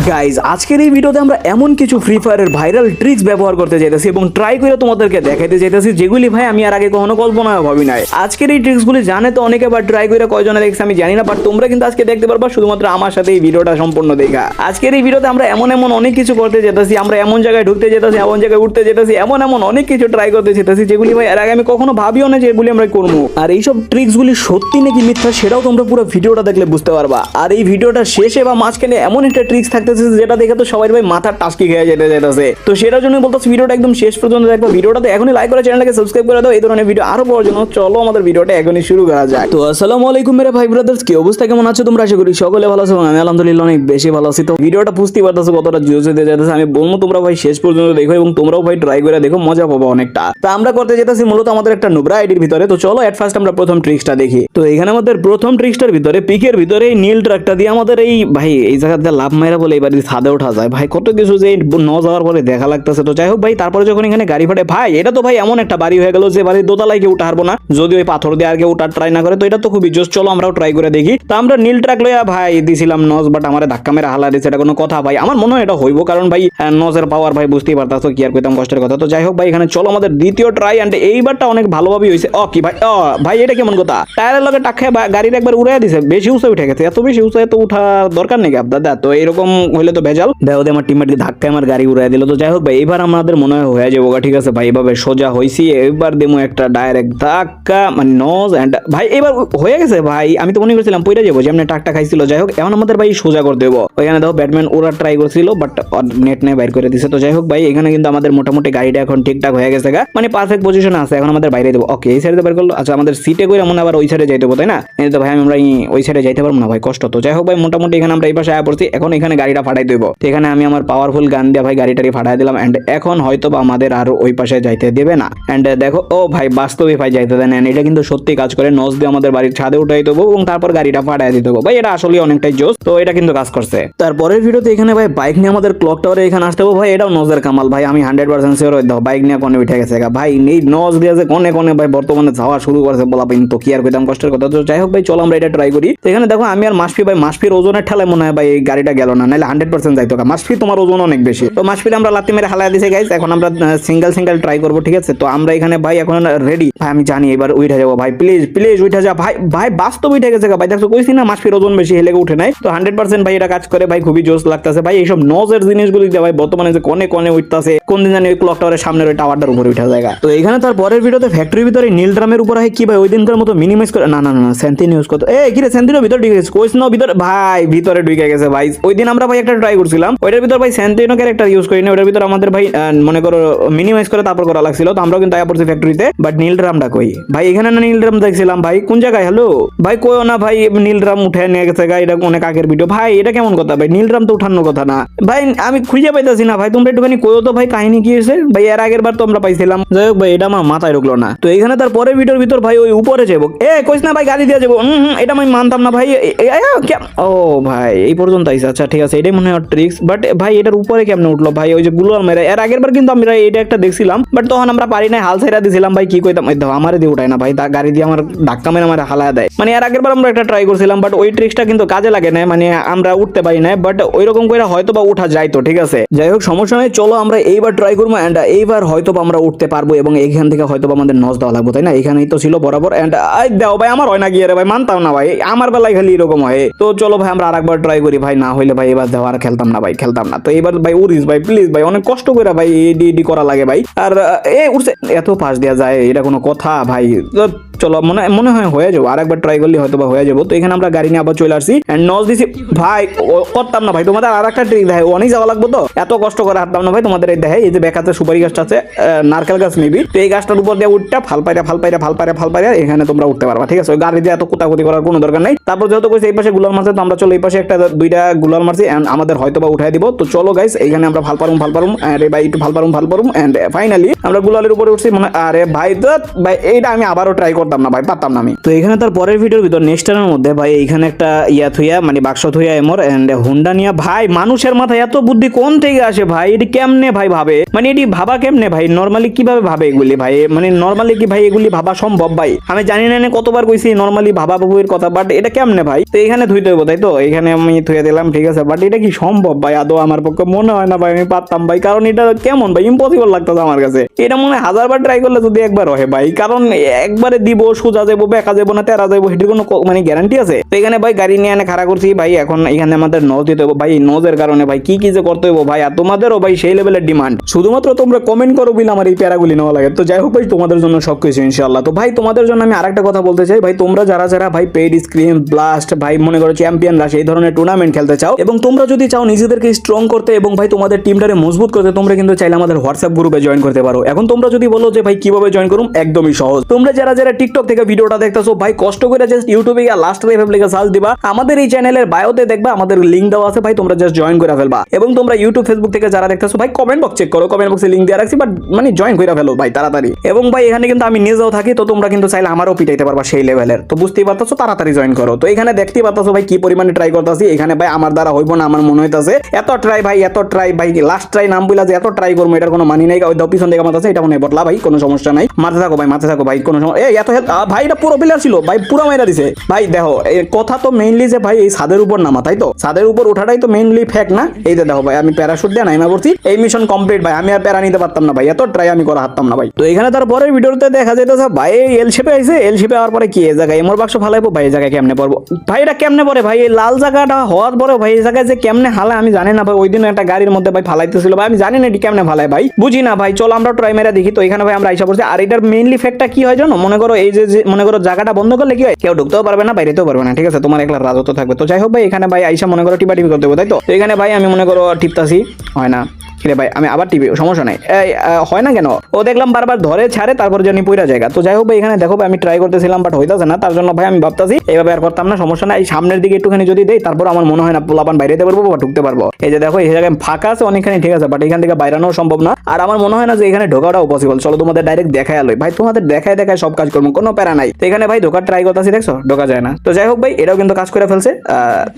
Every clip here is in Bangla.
গাইজ আজকের এই ভিডিওতে আমরা এমন কিছু ফ্রি ফায়ারের ভাইরাল ট্রিক্স ব্যবহার করতে চাইতেছি এবং ট্রাই করে তোমাদেরকে দেখাইতে চাইতেছি যেগুলি ভাই আমি আর আগে কখনো কল্পনা ভাবি নাই। আজকের এই ট্রিক্সগুলি জানে তো অনেকে, বা ট্রাই করে কয়জনে দেখছে আমি জানি না, বাট তোমরা কিন্তু আজকে দেখতে পারবা শুধুমাত্র আমার সাথে এই ভিডিওটা সম্পূর্ণ দেখা। আজকের এই ভিডিওতে আমরা এমন অনেক কিছু করতে যেতেছি, আমরা এমন জায়গায় ঢুকতে যেতেছি, এমন জায়গায় উঠতে যেতেছি, এমন অনেক কিছু ট্রাই করতে যেতেছি যেগুলি ভাই এর আগে আমি কখনো ভাবিও না যে এগুলি আমরা করবো। আর এইসব ট্রিক্সগুলি সত্যি নাকি মিথ্যা সেটাও তোমরা পুরো ভিডিওটা দেখলে বুঝতে পারবা। আর এই ভিডিওটা শেষে বা মাঝখানে এমন একটা ট্রিক্স থাকতেছে যেটা দেখে তো সবাই ভাই মাথার টাস্কি খেয়ে যেতে যেতেছে। তো সেটার জন্য বলতেছি ভিডিওটা একদম শেষ পর্যন্ত দেখবা। ভিডিওটাতে এখনই লাইক করে চ্যানেলটাকে সাবস্ক্রাইব করে দাও এই ধরনের ভিডিও আরো পাওয়ার জন্য। চলো আমাদের ভিডিওটা এখনই শুরু করা যাক। তো আসসালামু আলাইকুম মেরে ভাই ব্রাদার্স, কি অবস্থা, কেমন আছো তোমরা? আশা করি সকলে ভালো আছো। আমি আলহামদুলিল্লাহ অনেক বেশি ভালো আছি। তো ভিডিওটা বুঝতে পারতেছো কতটা জোস হতে যাচ্ছে। আমি বলবো তোমরা ভাই শেষ পর্যন্ত দেখো এবং তোমরাও ভাই ট্রাই করে দেখো, মজা পাবো অনেকটা। তো আমরা করতে যেতেছি মূলত আমাদের একটা নুবরা আইডির ভিতরে। তো চলো এট ফার্স্ট আমরা প্রথম ট্রিক্সটা দেখি। তো এখানে আমাদের প্রথম ট্রিক্সটার ভিতরে পিকের ভিতরে এই নীল ট্রাকটা দিয়ে আমাদের এই ভাই এই জায়গাতে লাভ মাইরা বলে এবার ছাদে ওঠা যায়। ভাই কত কিছু যে ন যাওয়ার পরে দেখা লাগতেছে। তো যাই হোক ভাই, তারপরে যখন এখানে গাড়ি ফাটে ভাই, এটা তো ভাই এমন একটা বাড়ি হয়ে গেল যে বাড়ির দোতলায় কেউ উঠা হারবো না যদি ওই পাথর দিয়ে আর কেউ উঠার ট্রাই না করে। তো এটা তো খুবই জোস, চলো আমরাও ট্রাই করে দেখি। তো আমরা নীল ট্রাক লইয়া ভাই দিছিলাম নজ, বাট আমার ধাক্কা মেরে হালা দিচ্ছে। এটা কোনো কথা ভাই? আমার মনে হয় এটা হইব, কারণ ভাই নজের পাওয়ার ভাই বুঝতেই পারতাছো, কি আর কইতাম কষ্টের কথা। তো যাই হোক ভাই, এখানে চলো আমাদের দ্বিতীয় ট্রাই, এন্ড এইবারটা অনেক ভালোভাবেই হয়েছে। কি ভাই ভাই এটা কেমন কথা? টায়ারের লগে টাক খেয়ে গাড়ির একবার উড়াই দিছে, বেশি উঁচা উঠে গেছে। এত বেশি উঁচা তো উঠার দরকার নেই দাদা। তো এরকম হইলে তো ভেজাল। দেখো আমার টিমমেটকে ধাক্কা আমার গাড়ি উড়াই দিল। তো যাই হোক ভাই, এবার আমাদের মনে হয় হয়ে যাবো। ঠিক আছে ভাই, এভাবে সোজা হয়েছি। এবার দেবো একটা ডাইরেক্ট ধাক্কা, মানে নজ এন্ড ভাই এবার হয়ে গেছে ভাই। আমি তো মনে করছিলাম পইরা যাবো, যেমন টাকটা খাইছিল। যাই হোক এখন আমাদের ভাই সোজা করে দেবো। ওইখানে দেখো ব্যাটম্যান ওরা ট্রাই করছিল, বাট নেট নিয়ে বাইর করে দিছে। তো যাই হোক ভাই, এখানে কিন্তু আমাদের মোটামুটি গাড়িটা এখন ঠিকঠাক হয়ে গেছে, মানে পারফেক্ট পজিশনে আছে। এখন আমাদের বাইরে দেবো। ওকে, এই সাইডে বের করলো। আচ্ছা আমাদের সিটে করে মনে আবার ওই সাইডে যাইতে হবে, তাই না? তো ভাই আমরা ওই সাইডে যাইতে পারবো না ভাই, কষ্ট। তো যাই হোক ভাই, মোটামুটি এখানে আমরা এই পাশে আয়া পড়ছি। এখন এখানে গাড়িটা ফাটাই দেবো। তো এখানে আমি আমার পাওয়ারফুল গান দিয়ে ভাই গাড়িটারি ফাটাই দিলাম। এন্ড এখন হয়তো বা আমাদের আর ওই পাশে যাইতে দেবে না। এন্ড দেখো ও ভাই বাস্তবে ভাই যাইতে দেন। এটা কিন্তু সত্যি কাজ করে। নজ দিয়ে আমাদের বাড়ির ছাদে উঠাই দেবো এবং তারপর গাড়িটা ফাটাই দিতে হবে ভাই। এটা আসলে অনেকটাই জোস। তো এটা কিন্তু কাজ করছে। তারপরের ভিডিওতে এখানে ভাই বাইক নিয়ে আমাদের ক্লক টাওয়ারে এখানে আসতে হবে ভাই। এটাও নজের কামাল ভাই, আমি 100% শিওর হয়ে দাও। বাইক নিয়ে কোনে উঠে গেছে ভাই, এই নজ দিয়ে যে কোনে ভাই বর্তমানে যাওয়া শুরু করেছে বলা পাইন। তো কি আর কইতাম কষ্টের কথা। তো যাই হোক ভাই, চলো আমরা এটা ট্রাই করি। তো এখানে দেখো আমি আর মাসফি ভাই, মাসফির ওজনের ঠেলায় মনে হয় ভাই এই গাড়িটা গেল না, নাহলে 100% যাইতো। মাসফি তোমার ওজন অনেক বেশি। তো মাসফির আমরা লাত্তি মেরে হালাই দিছে গাইস। এখন আমরা সিঙ্গেল ট্রাই করবো, ঠিক আছে? তো আমরা এখানে ভাই এখন রেডি ভাই। আমি জানি এবার উঠে যাবো ভাই, প্লিজ উঠে যা ভাই। ভাই বাস্তব উঠে গেছে ভাই, দেখছো কইছি না মাসফির ওজন বেশি, হেলে উঠে নাই। তো 100% ভাই এটা কাজ করে ভাই, খুবই জোস লাগতেছে ভাই। এইসব নজের জিনিসগুলি দিয়ে ভাই বর্তমানে যে কোনে উঠতেছে, কোন দিন জানি ওই ক্লক টাওয়ারের সামনের ওই টাওয়ারটার উপরে উঠা জায়গা। তো এখানে তার পরের ভিডিওতে ফ্যাক্টরির ভিতরে নীল ড্রামের উপর হয় কি ভাই ওই দিনকার মতো মিনিমাইজ করে না সেন্টিন ইউজ করতে। কি রে সেন্টিনের ভিতরে ঢুকে গেছে? কইছ না ভিতরে ভাই, ভিতরে ঢুকে গেছে ভাই। ওই দিন আমরা ভাই একটা ট্রাই করছিলাম, ওইটার ভিতর ভাই সেন্টিনো ক্যারেক্টার ইউজ করি না। ওইটার ভিতর আমাদের ভাই মনে করো মিনিমাইজ করে তারপর করা লাগছিল। তো আমরাও কিন্তু আয়া পড়ছি ফ্যাক্টরিতে, বাট নীল ড্রামটা কই ভাই? এখানে না নীল ড্রাম দেখছিলাম ভাই, কোন জায়গায়? হ্যালো ভাই, কইও না ভাই নীল ড্রাম উঠে নিয়ে গেছে গা। এটা অনেক আগের ভিডিও ভাই, এটা কেমন কথা ভাই? নীল ড্রাম তো উঠানোর কথা না ভাই, আমি খুঁজে পাইতাছি না ভাই। তোমরা একটুখানি কইও তো ভাই কাহিনী কি হয়েছে ভাই? এর আগের বার তো আমরা পাইছিলাম। যাই হোক ভাই, এটা আমার মাথায় ঢুকলো না। তো এখানে তার পরের ভিডিওর ভিতর ভাই ওই উপরে যাবো। কইস না ভাই গাড়ি দিয়ে যাবো, এটা আমি মানতাম না ভাই। ও ভাই এই পর্যন্ত আইসা। আচ্ছা ঠিক আছে, এটাই মনে হয় ট্রিক্স। বাট ভাই এটার উপরে কেমনে উঠলো ভাই? ওই যে গুলোয়াল মেরে এর আগের বার কিন্তু আমরা এটা একটা দেখছিলাম, বাট তখন আমরা পারি নাই, হাল ছাইরা দিছিলাম ভাই। কি কইতাম আমারে দিয়ে উঠায় না ভাই, গাড়ি দিয়ে আমার ধাক্কা মেরে আমার হালায় দেয়। মানে এর আগের বার আমরা একটা ট্রাই করছিলাম, বাট ওই ট্রিক্সটা কিন্তু কাজে লাগে না, মানে আমরা উঠতে পারি না। বাট ওই রকম করে হয়তো বা উঠা যাইতো, ঠিক আছে? যাই হোক সমস্যা নেই, চলো আমরা এইবার ট্রাই করবো। এন্ড এইবার হয়তো আমরা উঠতে পারবো এবং এইখান থেকে হয়তো আমাদের নজ দেওয়া লাগবে, তাই না? এখানেই তো ছিল বরাবর। এন্ড দাও ভাই, আমার হয় না গিয়ে রে ভাই, মানতাম না ভাই, আমার বেলায় খালি এরকম হয়। তো চলো ভাই আমরা আরেকবার ট্রাই করি ভাই। না হইলে ভাই এবার দেওয়া আর খেলতাম না ভাই, খেলতাম না। তো এবার ভাই উড়িস ভাই, প্লিজ ভাই, অনেক কষ্ট করে ভাই এডি করা লাগে ভাই। আর উঠছে, এত পাশ দেওয়া যায়? এটা কোনো কথা ভাই? চলো মনে হয় হয়ে যাবো, আরেকবার ট্রাই করলে হয়তো বা হয়ে যাবো। তো এখানে আমরা গাড়ি নিয়ে আবার চলে আসছি এন্ড নজ দিছি ভাই। করতাম না ভাই, তোমাদের আর একটা ট্রিক দেখাই, অনেক যাওয়া লাগবে তো এত কষ্ট করে হাঁটতাম না ভাই। তোমাদের এই দেখাই, এই যে বেকাতে সুপারি গাছটা আছে, নারকেল গাছ মেবি। তো এই গাছটার উপর দিয়ে উঠটা ফাল পাইরা এখানে তোমরা উঠতে পারবা, ঠিক আছে? ওই গাড়ি দিয়ে এত কোতাকুতি করার কোনো দরকার নাই। তারপর যেহেতু কইছে এই পাশে গুলাল মারছে, তো আমরা চলো এই পাশে একটা দুইটা গুলাল মারছি এন্ড আমাদের হয়তো বা উঠাই দিব। তো চলো গাইস, এইখানে আমরা ভাল পারুম এন্ড ভাই একটু ভাল পারুম এন্ড ফাইনালি আমরা গুলালের উপরে উঠছি। মানে আরে ভাই তো ভাই এইটা আমি আবারও ট্রাই করতে করতাম না ভাই, পারতাম না আমি। তো এখানে তার পরের ভিডিওর ভিতর নেক্সট টাইমের মধ্যে ভাই এইখানে একটা ইয়া থুইয়া মানে বাক্স থুইয়া এমর এন্ড হুন্ডা নিয়া ভাই, মানুষের মাথায় এত বুদ্ধি কোন থেকে আসে ভাই? এটি কেমনে ভাই ভাবে, মানে এটি ভাবা কেমনে ভাই? নরমালি কিভাবে ভাবে এগুলি ভাই? মানে নরমালি কি ভাই এগুলি ভাবা সম্ভব ভাই? আমি জানি না কতবার কইছি নরমালি ভাবা বাবুর কথা, বাট এটা কেমনে ভাই? তো এখানে ধুইতে হইব তাই তো, এখানে আমি ধুয়ে দিলাম ঠিক আছে, বাট এটা কি সম্ভব ভাই? আদৌ আমার পক্ষে মনে হয় না ভাই আমি পারতাম ভাই, কারণ এটা কেমন ভাই, ইম্পসিবল লাগতেছে আমার কাছে। এটা মনে হয় 1000 বার ট্রাই করলে যদি একবার হয় ভাই, কারণ একবারে দিব সোজা যাবো, বেঁকা যাবো না তেরা যাবো, এটির কোনো মানে গ্যারান্টি আছে? তো এখানে ভাই গাড়ি নিয়ে এনে খাড়া করছি ভাই, এখন এখানে আমাদের নজ দিতে হবে ভাই, নজের কারণে ভাই কি কি যে করতে হইব ভাই, আর তোমাদেরও ভাই সেই লেভেলের ডিমান্ড, শুধুমাত্র তোমরা কমেন্ট করো বিল আমার এই প্যারাগুলি নেওয়া লাগে। তো যাই হোক ভাই তোমাদের জন্য সবকিছু ইনশাআল্লাহ। তো ভাই তোমাদের জন্য আমি আরেকটা কথা বলতে চাই ভাই, তোমরা যারা যারা ভাই পেইড স্ক্রিম ব্লাস্ট ভাই মনে করো চ্যাম্পিয়ন রাশ এই ধরনের টুর্নামেন্ট খেলতে চাও, এবং তোমরা যদি চাও নিজেদেরকে স্ট্রং করতে এবং ভাই তোমাদের টিমটারে মজবুত করতে, তোমরা কিন্তু চাইলে আমাদের হোয়াটসঅ্যাপ গ্রুপে জয়েন করতে পারো। এখন তোমরা যদি বলো যে ভাই কিভাবে জয়েন করুম, একদমই সহজ। তোমরা যারা যারা টিকটক থেকে ভিডিওটা দেখতেছো ভাই, কষ্ট করে জাস্ট ইউটিউবে গিয়ে লাস্ট লাইফ লিখে সার্চ দিবা, আমাদের এই চ্যানেলের বায়োতে দেখবা আমাদের লিংক দেওয়া আছে ভাই, তোমরা জাস্ট জয়েন করে ফেলবা। এবং তোমরা ইউটিউব ফেসবুক থেকে যারা দেখতেছো ভাই কমেন্ট বক্স চেক করো, কমেন্ট বক্সে লিংক দিয়ে রাখছি, বাট মানে জয়েন করে ফেলো ভাই তাড়াতাড়ি। এবং ভাই এখানে কিন্তু আমি নিজেও থাকি, তো তোমরা কিন্তু চাইলে আমারও পিটাইতে পারবা সেই লেভেলের, তো বুঝতেই পারতেছো, তাড়াতাড়ি জয়েন করো। তো এখানে দেখতেই পারতেছো ভাই কি পরিমাণে ট্রাই করতেছি, এখানে ভাই আমার দ্বারা হইব না আমার মনে হইতাছে, এত ট্রাই ভাই এত ট্রাই ভাই, লাস্ট ট্রাই নাম বইলা যে এত ট্রাই করবো এটার কোনো মানি নাই। ওই দাও পিছন থেকে মারতেছে, এটা মনে হয় বটলা ভাই, কোনো সমস্যা নাই, মারতে থাকো ভাই মারতে থাকো ভাই, কোনো সমস্যা এই এত ভাই, এটা পুরো প্লেয়ার ছিল ভাই, পুরো মাইরা দিছে ভাই। দেখো কথা তো মেইনলি যে ভাই এই ছাদের উপর নামা, তাই তো ছাদের উপর ওঠাটাই তো মেইনলি ফ্যাক্ট না? এই যে দেখো ভাই আমি প্যারাশুট দিয়ে নাইমা পড়ছি, এই মিশন কমপ্লিট ভাই, আমি আর প্যারা নিতে পারতাম না ভাই, এত ট্রাই আমি করা হারতাম না ভাই। তো এখানে তারপরে ভিডিওতে দেখা যাইতেছে ভাই এল শেপে আইছে, এল শেপে হওয়ার পরে কি এই জায়গায় এমর বাক্স ফালাইবো ভাই, এই জায়গায় কেমনে পড়বো ভাই? এটা কেমনে পড়ে ভাই? এই লাল জায়গাটা হওয়ার পরে ভাই এই জায়গায় যে কেমনে হালে আমি জানি না ভাই। ওই দিন একটা গাড়ির মধ্যে ভাই ফালাইতেছিল ভাই, আমি জানি না এটি কেমনে ফালায় ভাই, বুঝি না ভাই। চলো আমরা ট্রাই মেরা দেখি। তো এখানে ভাই আমরা আইসা পড়ছি, আর এটার মেইনলি ফ্যাক্টটা কি হয় জানো? মনে করো এই যে মনে করো জায়গাটা বন্ধ করলে কি হয়, কেউ ঢুকতেও পারবে না বাইরেতেও পারবে না, ঠিক আছে? তোমার একলা রাজত্ব থাকবে। তো যাই হোক ভাই এখানে ভাই আইসা মনে করো টিপা টিপি করতে হবে, তাই তো? তো এখানে ভাই আমি মনে করো টিপতাছি, হয় না কিরে ভাই, আমি আবার টিপি, সমস্যা নাই, হয় না কেন? ও দেখলাম বারবার ধরে ছাড়ে, তারপর জানি পুরা জায়গা। তো যাই হোক ভাই এখানে দেখো ভাই আমি ট্রাই করতেছিলাম, বাট হইতাছে না, তার জন্য ভাই আমি ভাবতাছি এইভাবে আর করতাম না, সমস্যা না, এই সামনের দিকে একটুখানি যদি দেই, তারপর আমার মনে হয় না পোলাপান বাইরেতে পারবো বা ঢুকতে পারবো। এই যে দেখো এই জায়গায় ফাঁকা আছে অনেকখানি, ঠিক আছে, বাট এখান থেকে বাইরানো সম্ভব না, আর আমার মনে হয় না যে এখানে ঢোকাটাও পসিবল। চলো তোমাদের ডাইরেক্ট দেখাই আলোই ভাই, তোমাদের দেখায় দেখায় সব কাজ করবো, কোনো প্যারা নাই। তো এখানে ভাই ঢোকার ট্রাই করতেছি, দেখছো ঢোকা যায় না। তো যাই হোক ভাই এটাও কিন্তু কাজ করে ফেলছে,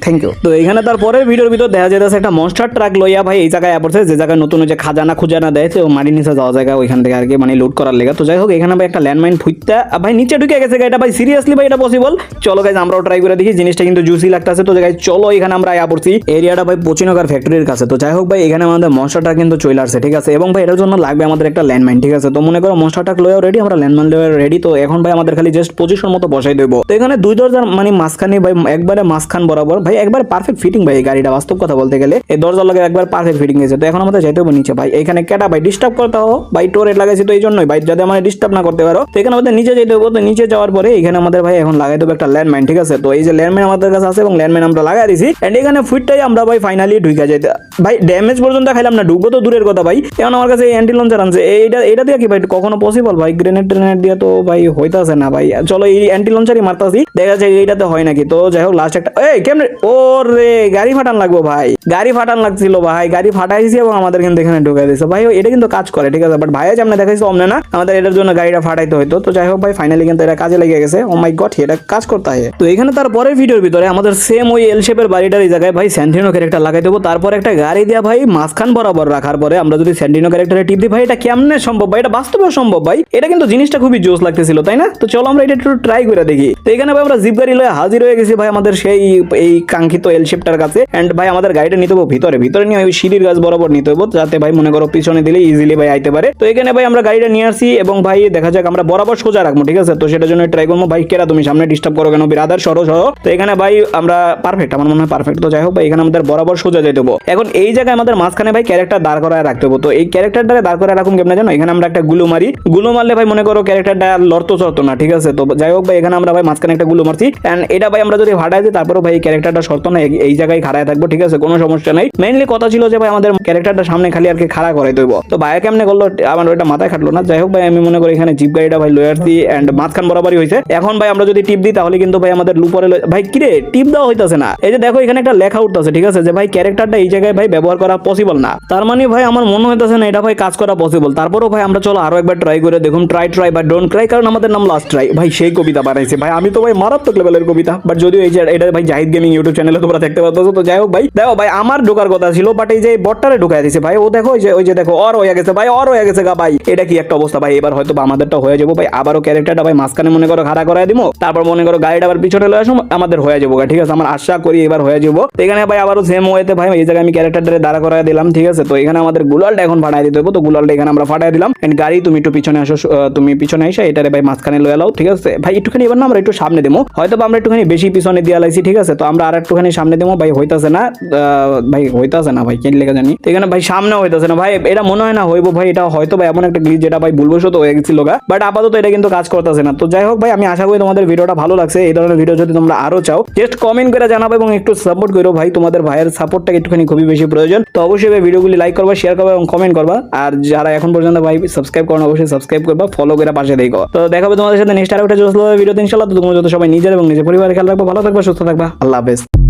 থ্যাংক ইউ। তো এখানে তারপরের ভিডিওর ভিতর দেখা যাইতেছে একটা মনস্টার ট্রাক লইয়া ভাই এই জায়গায় পড়ছে, যে জায়গায় নতুন যে খাজানা খুঁজানা দেয়, তো মাটির নিচে যাওয়া জায়গা, ওইখান থেকে আর কি মানে লুট করার লেগে। তো যাই হোক এখানে ভাই একটা ল্যান্ডমাইন ফুইতা ভাই নিচে ঢুকে গেছে এটা ভাই, সিরিয়াসলি ভাই এটা পসিবল? চলো গাইজ আমরাও ট্রাই করে দেখি, জিনিসটা কিন্তু জুসি লাগতেছে। তো গাইজ চলো এখানে আমরা আয়া পড়ছি এরিয়াটা ভাই পচিনকার ফ্যাক্টরির কাছে। তো যাই হোক ভাই এখানে আমাদের মনস্টারটা কিন্তু চলে আসছে, ঠিক আছে? এবং ভাই এটার জন্য লাগবে আমাদের একটা ল্যান্ডমাইন, ঠিক আছে? তো মনে করো মনস্টারটা লয়েও রেডি, আমরা ল্যান্ডমাইন লয়েও রেডি। তো এখন ভাই আমাদের খালি জাস্ট পজিশন মতো বসাই দেবো। তো এখানে দুই দরজার মানে মাঝখানে ভাই একবারে মাঝখান বরাবর ভাই একবারে পারফেক্ট ফিটিং ভাই, এই গাড়িটা বাস্তব কথা বলতে গেলে এই দরজার লাগে একবার পারফেক্ট ফিটিং হয়েছে। তো এখন আমাদের যাইতে হবে নিচে ভাই, এখানে কেটা ভাই ডিস্টার্ব করতে হবে ভাই, টোরেট লাগাইছি তো এই জন্যই ভাই, যাতে আমাদের ডিস্টার্ব না করতে পারো। তো এখানে আমাদের নিচে যেতে হবে। তো নিচে যাওয়ার পরে এখানে আমাদের ভাই এখন লাগাই দেবো একটা ল্যান্ডমাইন, ঠিক আছে? তো এই যে ল্যান্ডমাইন আমাদের কাছে আছে এবং ল্যান্ডমাইন আমরা লাগাই দিছি, এন্ড এখানে ফুটটাই আমরা ভাই ফাইনালি ঢুকে যাইতে ভাই, ড্যামেজ পর্যন্ত খাইলাম না, ঢুকবো তো দূরের কথা ভাই। এখন আমার কাছে অ্যান্টি লঞ্চার আনছে, এটা দিয়ে কি ভাই কখনো পসিবল ভাই? গ্রেনেড ট্রেনেড দিয়ে তো ভাই হইতাছে না ভাই। চলো এই অ্যান্টি লঞ্চারই মারতাছি, দেখা যায় এইটাতে হয় নাকি। তো যাই হোক লাস্ট একটা এই কেমনে, ওরে গাড়ি ফাটান লাগবো ভাই, গাড়ি ফাটান লাগছিল ভাই, গাড়ি ফাটাইছি এবং আমাদের কিন্তু এখানে ঢুকে দিয়েছে ভাই। এটা কিন্তু কাজ করে, ঠিক আছে? বাট ভাই যেমন দেখাইছো অমনে না, আমাদের এটার জন্য গাড়িটা ফাটাইতে হইতো। তো যাই হোক ভাই ফাইনালি কিন্তু এটা কাজে লেগে গেছে। ও মাই গড এটা কাজ করতে হয়। তো এখানে তারপরের ভিডিওর ভিতরে আমাদের সেম ওই এল শেপের বাড়িটার এই জায়গায় ভাই স্যান্টিনো ক্যারেক্টার লাগাই দেবো। তারপর একটা গাড়ি দিয়া ভাই মাঝখান বরাবর রাখার পরে আমরা যদি স্যান্টিনো ক্যারেক্টারে টিপ দিই ভাই, এটা কেমনে সম্ভব ভাই? এটা বাস্তবেও সম্ভব ভাই, এটা কিন্তু জিনিসটা খুবই জোস লাগতেছিল, তাই না? তো চলো আমরা এটা একটু ট্রাই করে দেখি। তো এখানে ভাই আমরা জিপ গাড়ি লয়ে হাজির হয়ে গেছি ভাই আমাদের সেই এই কাঙ্ক্ষিত এল শেপটার কাছে। এন্ড ভাই আমাদের গাড়িটা নিতে হবে ভিতরে নিয়ে ওই সিঁড়ির গাছ বরাবর নিতে হবে, যাতে ভাই মনে করো পিছনে দিলে ইজিলি ভাই আইতে পারে। তো এখানে ভাই আমরা গাড়িটা নিয়ে আসি এবং ভাই দেখা যাক আমরা বরাবর সোজা রাখবো, ঠিক আছে? তো সেটার জন্য ট্রাই করবো ভাই। কেরা তুমি সামনে ডিস্টার্ব করো কেন বিরাদার, সরো। তো এখানে ভাই আমরা পারফেক্ট, আমার মনে হয় পারফেক্ট। তো যাই হোক ভাই এখানে আমাদের বরাবর সোজা যেতে হবে। এখন এই জায়গায় আমাদের মাঝখানে ভাই ক্যারেক্টার দাঁড় করায় রাখতে হবে। তো এই ক্যারেক্টারটাকে দাঁড় করায় রাখুন কেমনে জানো? এখানে আমরা একটা গুলো মারি, গুলো মারলে ভাই মনে করো ক্যারেক্টারটা লড়তো চড়তো না, ঠিক আছে? তো যাই হোক ভাই এখানে আমরা ভাই মাঝখানে একটা গুলো মারছি, এন্ড এটা ভাই আমরা যদি হাঁটাই তারপরে ভাই ক্যারেক্টারটা শর্ত না এই জায়গায় খাড়ায় থাকবো, ঠিক আছে? কোনো সমস্যা নাই। মেইনলি কথা ছিল যে ভাই আমাদের ক্যারেক্টারটা সামনে খালি আর কি খাড়া করাই দেবো। তো ভাইয়া কেমনে করলো আমার ওইটা মাথায় খাটলো না। যাই হোক ভাই আমি মনে করি এখানে জিপ গাড়িটা ভাই লয়ে আসছি এন্ড মাঝখান বরাবরই হয়েছে। এখন ভাই আমরা যদি টিপ দিই তাহলে কিন্তু ভাই আমাদের লুপরে ভাই কিরে টিপ দেওয়া হইতাছে না। এই যে দেখো এখানে একটা লেখা উঠতেছে, ঠিক আছে, যে ভাই ক্যারেক্টারটা এই জায়গায় ভাই ব্যবহার করা পসিবল না। তার মানে ভাই আমার মনে হইতাছে না এটা ভাই কাজ করা পসিবল। তারপরেও ভাই আমরা চলো আরো একবার ট্রাই করে দেখুন। ট্রাই বা ডোন্ট ক্রাই, কারণ আমাদের নাম লাস্ট ট্রাই। ভাই সেই কবিতা বানাইছে ভাই, আমি তো ভাই মারাত্মক লেভেলের কবিতা। বাট যদিও এই যে এটা ভাই জাহিদ গেমিং ইউটিউব চ্যানেলে তোমরা দেখতে পাচ্ছ। তো যাই হোক ভাই দেখো ভাই আমার ঢোকার কথা ছিল, বাট এই যে বটটারে ঢুকাই দিছে ভাই। ও দেখো ওই যে দেখো অর হয়ে গেছে ভাই, অর হয়ে গেছে গা ভাই। এটা কি একটা অবস্থা ভাই। এবার হয়তো আমাদেরটা হয়ে যাবো ভাই। আবারও ক্যারেক্টারটা ভাই মাঝখানে মনে করো খাড়া করাই দিব, তারপর মনে করো গাড়িটা আবার পিছনে লয়ে আসুন, আমাদের হয়ে যাবো। ঠিক আছে, আমার আশা করি এবার হয়ে যাবো। তো এখানে ভাই আবারও সেম ওয়েতে ভাই এই জায়গায় আমি ক্যারেক্টারটারে দাঁড়া করাই দিলাম। ঠিক আছে, তো এখানে আমাদের গুলালটা এখন ফাটাই দিতে হবে। তো গুলালটা এখানে আমরা ফাটাই দিলাম। এন্ড গাড়ি তুমি একটু পিছনে আসো, তুমি পিছনে এসে এটারে ভাই মাঝখানে লয়ে লাও। ঠিক আছে ভাই, একটুখানি এবার না আমরা একটু সামনে দেবো। হয়তো আমরা একটুখানি বেশি পিছনে দিয়ে লাইছি। ঠিক আছে, তো আমরা আর একটুখানি সামনে দেবো ভাই। হইতাছে না ভাই, হইতাছে না ভাই, কেন লেখা জানি। তো এখানে ভাই সামনে হইতাছে না ভাই, এটা মনে হয় না হইবো ভাই। এটা হয়তো ভাই এমন একটা গ্লিচ যেটা ভাই ভুলবশত হয়ে গেছিল গা, বাট আপাতত এটা কিন্তু কাজ করতেছে না। তো যাই হোক ভাই আমি আশা করি তোমাদের ভিডিওটা ভালো লাগছে। এই ধরনের ভিডিও যদি তোমরা আরো চাও জাস্ট কমেন্ট করে জানাবে এবং একটু সাপোর্ট করো ভাই। তোমাদের ভাইয়ের সাপোর্টটা একটুখানি খুবই বেশি প্রয়োজন। তো অবশ্যই ভাই ভিডিওগুলি লাইক করবা, শেয়ার করবা এবং কমেন্ট করবা। আর যারা এখন পর্যন্ত ভাই সাবস্ক্রাইব করো অবশ্যই সাবস্ক্রাইব করবা, ফলো করে পাশে দেখো। তো দেখাবে তোমাদের সাথে নেক্সট আরেকটা ভিডিওতে ইনশাআল্লাহ। তো তোমরা যত সবাই নিজের এবং নিজের পরিবারের খেয়াল রাখবা, ভালো থাকবা, সুস্থ থাকবা। আল্লাহ হাফেজ।